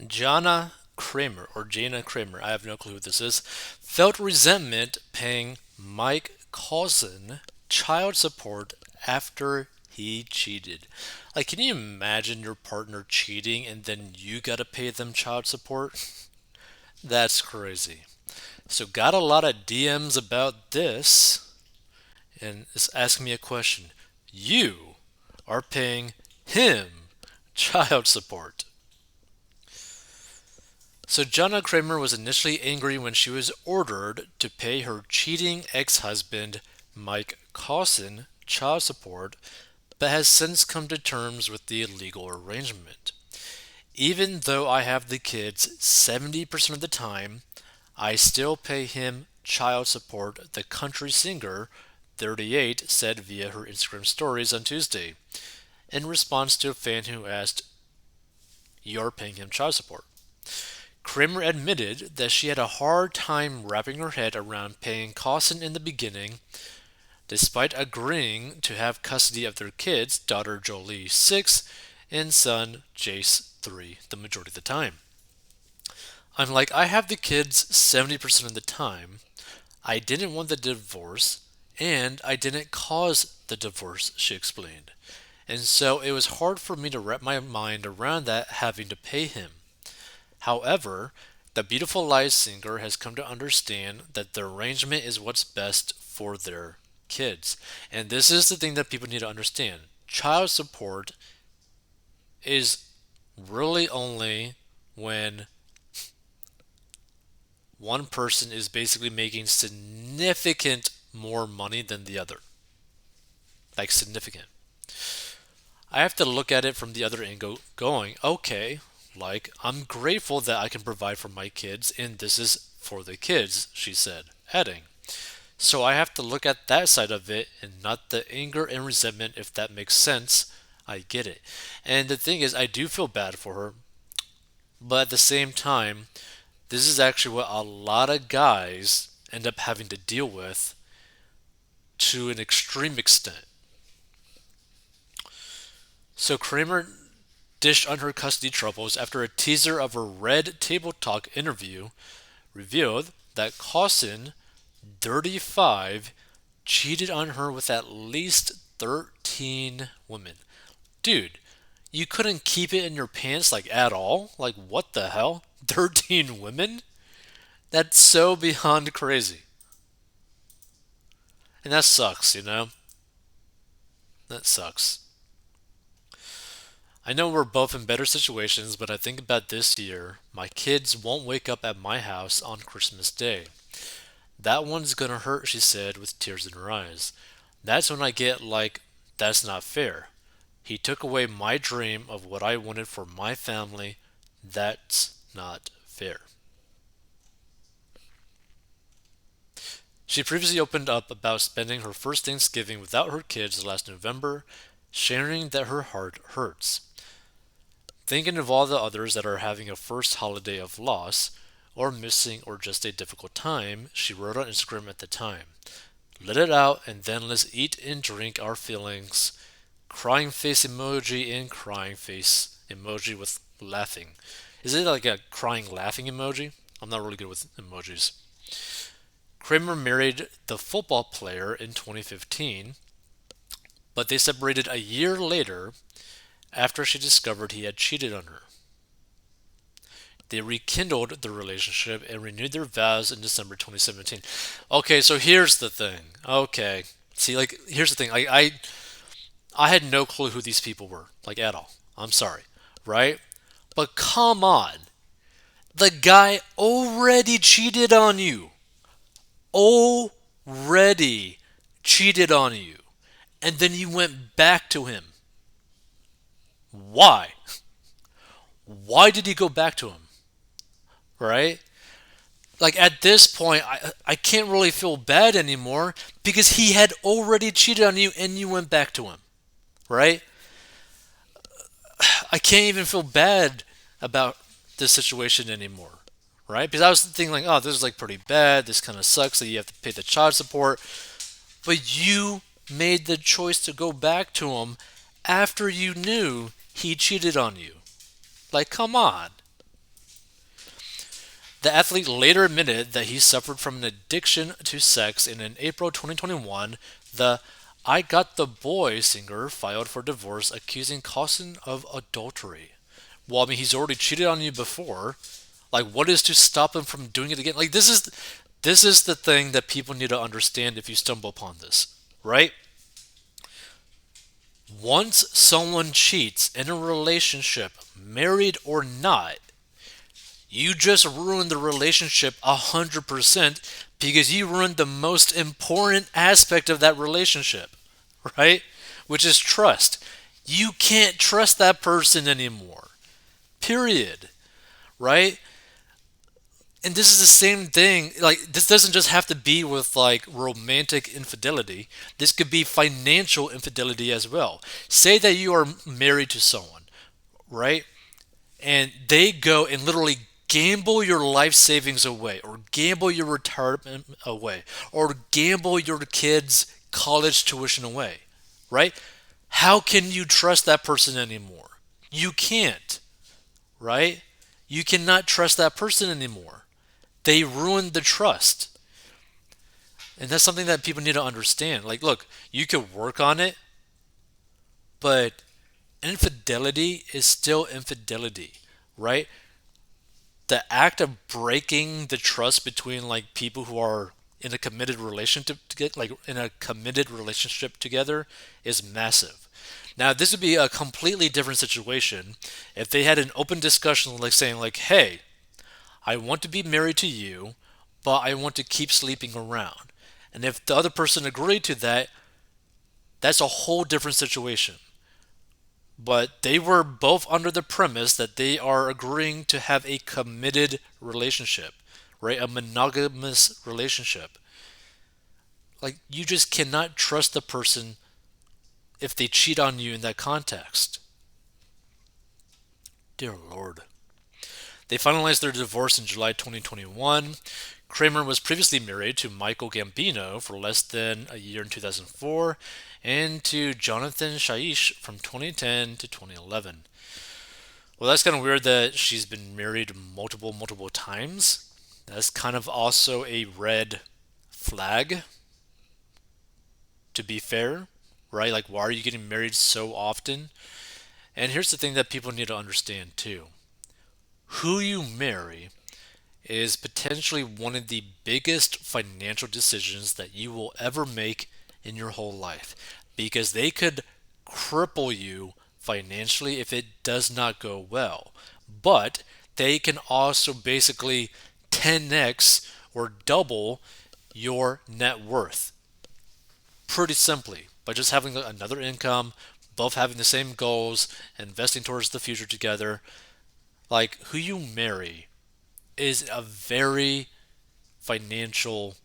Jana Kramer, I have no clue who this is, felt resentment paying Mike Cousin child support after he cheated. Like, can you imagine your partner cheating and then you gotta pay them child support? That's crazy. So, got a lot of DMs about this, and it's asking me a question. You are paying him child support. So Jana Kramer was initially angry when she was ordered to pay her cheating ex-husband Mike Cawson child support, but has since come to terms with the legal arrangement. Even though I have the kids 70% of the time, I still pay him child support, the country singer 38 said via her Instagram stories on Tuesday, in response to a fan who asked, "You're paying him child support." Kramer admitted that she had a hard time wrapping her head around paying Cawson in the beginning, despite agreeing to have custody of their kids, daughter Jolie 6 and son Jace 3, the majority of the time. I'm like, I have the kids 70% of the time. I didn't want the divorce, and I didn't cause the divorce, she explained. And so it was hard for me to wrap my mind around that having to pay him. However, the Beautiful Lies singer has come to understand that the arrangement is what's best for their kids. And this is the thing that people need to understand. Child support is really only when one person is basically making significant more money than the other. Like significant. I have to look at it from the other angle going, okay, like I'm grateful that I can provide for my kids and this is for the kids, she said, adding. So I have to look at that side of it and not the anger and resentment if that makes sense. I get it. And the thing is I do feel bad for her, but at the same time, this is actually what a lot of guys end up having to deal with to an extreme extent. So Kramer dished on her custody troubles after a teaser of her Red Table Talk interview revealed that Cawson, 35, cheated on her with at least 13 women. Dude, you couldn't keep it in your pants like at all? Like what the hell? 13 women? That's so beyond crazy. And that sucks, you know? That sucks. I know we're both in better situations, but I think about this year. My kids won't wake up at my house on Christmas Day. That one's gonna hurt, she said with tears in her eyes. That's when I get like, that's not fair. He took away my dream of what I wanted for my family. That's not fair. She previously opened up about spending her first Thanksgiving without her kids last November, sharing that her heart hurts. Thinking of all the others that are having a first holiday of loss, or missing, or just a difficult time, she wrote on Instagram at the time. Let it out and then let's eat and drink our feelings. Crying face emoji and crying face emoji with laughing. Is it like a crying laughing emoji? I'm not really good with emojis. Kramer married the football player in 2015, but they separated a year later after she discovered he had cheated on her. They rekindled the relationship and renewed their vows in December 2017. Okay, so here's the thing. Okay. See, like, here's the thing. I had no clue who these people were, like, at all. I'm sorry. Right? But come on. The guy already cheated on you. Already cheated on you. And then you went back to him. Why? Why did he go back to him? Right? Like at this point, I can't really feel bad anymore because he had already cheated on you and you went back to him, right? I can't even feel bad about this situation anymore, right? Because I was thinking like, oh, this is like pretty bad. This kind of sucks that you have to pay the child support, but you made the choice to go back to him after you knew he cheated on you. Like, come on. The athlete later admitted that he suffered from an addiction to sex, and in April 2021, the I Got the Boy singer filed for divorce, accusing Carson of adultery. Well, I mean, he's already cheated on you before. Like, what is to stop him from doing it again? Like, this is the thing that people need to understand if you stumble upon this, right? Once someone cheats in a relationship, married or not, you just ruined the relationship 100% because you ruined the most important aspect of that relationship, right? Which is trust. You can't trust that person anymore. Period. Right? And this is the same thing. Like, this doesn't just have to be with like romantic infidelity. This could be financial infidelity as well. Say that you are married to someone, right? And they go and literally gamble your life savings away, or gamble your retirement away, or gamble your kids' college tuition away, right? How can you trust that person anymore? You can't, right? You cannot trust that person anymore. They ruined the trust. And that's something that people need to understand. Like, look, you could work on it, but infidelity is still infidelity, right? The act of breaking the trust between like people who are in a committed relationship to get like in a committed relationship together is massive. Now, this would be a completely different situation if they had an open discussion, like saying like, "Hey, I want to be married to you, but I want to keep sleeping around." And if the other person agreed to that, that's a whole different situation. But they were both under the premise that they are agreeing to have a committed relationship, right? A monogamous relationship. Like, you just cannot trust the person if they cheat on you in that context. Dear Lord. They finalized their divorce in July 2021. Kramer was previously married to Michael Gambino for less than a year in 2004 and to Jonathan Shaish from 2010 to 2011. Well, that's kind of weird that she's been married multiple times. That's kind of also a red flag, to be fair, right? Like, why are you getting married so often? And here's the thing that people need to understand too: who you marry is potentially one of the biggest financial decisions that you will ever make in your whole life, because they could cripple you financially if it does not go well. But they can also basically 10x or double your net worth pretty simply by just having another income, both having the same goals, investing towards the future together. Like, who you marry is a very financial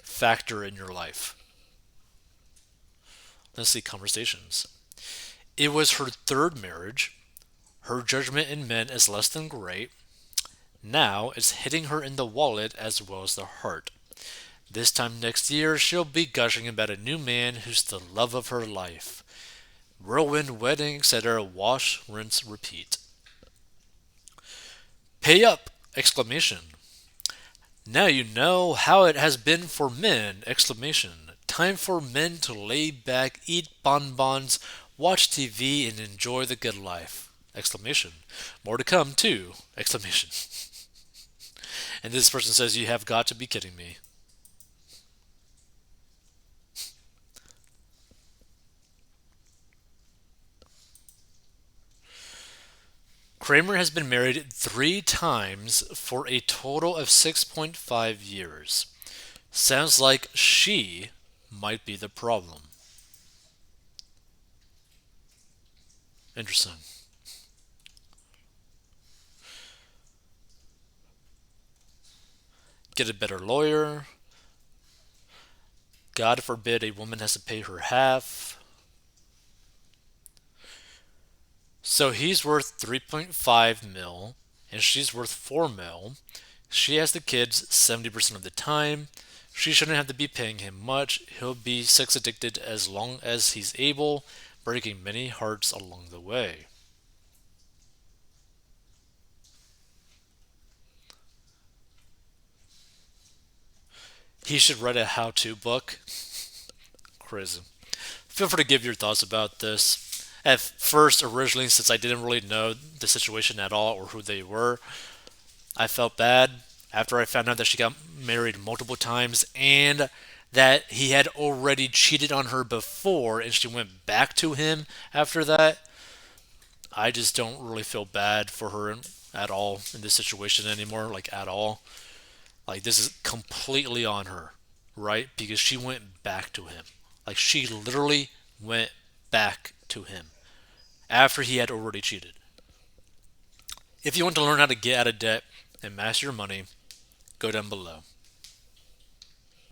factor in your life. Let's see, conversations. It was her third marriage. Her judgment in men is less than great. Now it's hitting her in the wallet as well as the heart. This time next year, she'll be gushing about a new man who's the love of her life. Whirlwind wedding, etc. Wash, rinse, repeat. Pay up! Exclamation. Now you know how it has been for men! Exclamation. Time for men to lay back, eat bonbons, watch TV, and enjoy the good life! Exclamation. More to come too! Exclamation. And this person says, "You have got to be kidding me." Kramer has been married 3 times for a total of 6.5 years. Sounds like she might be the problem. Interesting. Get a better lawyer. God forbid a woman has to pay her half. So he's worth 3.5 mil and she's worth 4 mil. She has the kids 70% of the time. She shouldn't have to be paying him much. He'll be sex addicted as long as he's able, breaking many hearts along the way. He should write a how-to book. Crazy. Feel free to give your thoughts about this. At first, originally, since I didn't really know the situation at all or who they were, I felt bad after I found out that she got married multiple times and that he had already cheated on her before and she went back to him after that. I just don't really feel bad for her at all in this situation anymore, like at all. Like this is completely on her, right? Because she went back to him. Like she literally went back to him after he had already cheated. If you want to learn how to get out of debt and master your money, go down below.